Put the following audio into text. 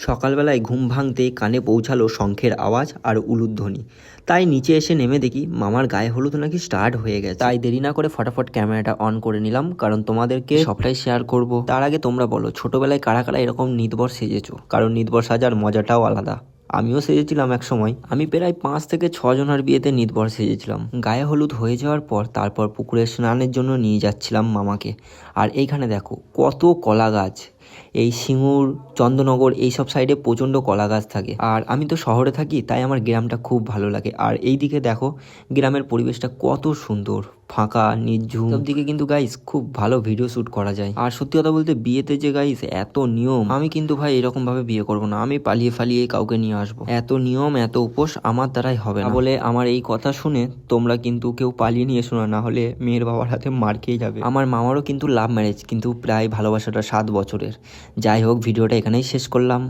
সকালবেলায় ঘুম ভাঙতেই কানে পৌঁছালো শঙ্খের আওয়াজ আর উলুধ্বনি। তাই নিচে এসে নেমে দেখি মামার গায়ে হলুদ নাকি স্টার্ট হয়ে গেছে। তাই দেরি না করে ফটাফট ক্যামেরাটা অন করে নিলাম, কারণ তোমাদেরকে সবটাই শেয়ার করব। তার আগে তোমরা বলো, ছোটবেলায় কারা কারা এরকম নিতবর সেজেছো? কারণ নিতবর সাজার মজাটাও আলাদা। আমিও সেজেছিলাম এক সময়। আমি প্রায় 5 থেকে 6 জনের বিয়েতে নিতবর সেজেছিলাম। গায়ে হলুদ হয়ে যাওয়ার পর তারপর পুকুরে স্নানের জন্য নিয়ে যাচ্ছিলাম মামাকে। আর এইখানে দেখো কত কলা গাছ। এই সিঙ্গুর, চন্দননগর এইসব সাইডে প্রচণ্ড কলা গাছ থাকে। আর আমি তো শহরে থাকি, তাই আমার গ্রামটা খুব ভালো লাগে। আর এই দিকে দেখো গ্রামের পরিবেশটা কত সুন্দর, ফাঁকা, নির্ঝুম। সব দিকে কিন্তু গাইস খুব ভালো ভিডিও শ্যুট করা যায়। আর সত্যি কথা বলতে বিয়েতে যে গাইস এত নিয়ম, আমি কিন্তু ভাই এরকম ভাবে বিয়ে করব না। আমি পালিয়ে ফালিয়ে কাউকে নিয়ে আসবো। এত নিয়ম, এত উপোস আমার দ্বারাই হবে না। বলে আমার এই কথা শুনে তোমরা কিন্তু কেউ পালিয়ে নিয়ে এসো না, না হলে মেয়ের বাবার হাতে মার খেয়ে যাবে। আমার মামারও কিন্তু লাভ ম্যারেজ, কিন্তু প্রায় ভালোবাসাটা 7 বছরের। যাই হোক, ভিডিওটা এখানেই শেষ করলাম।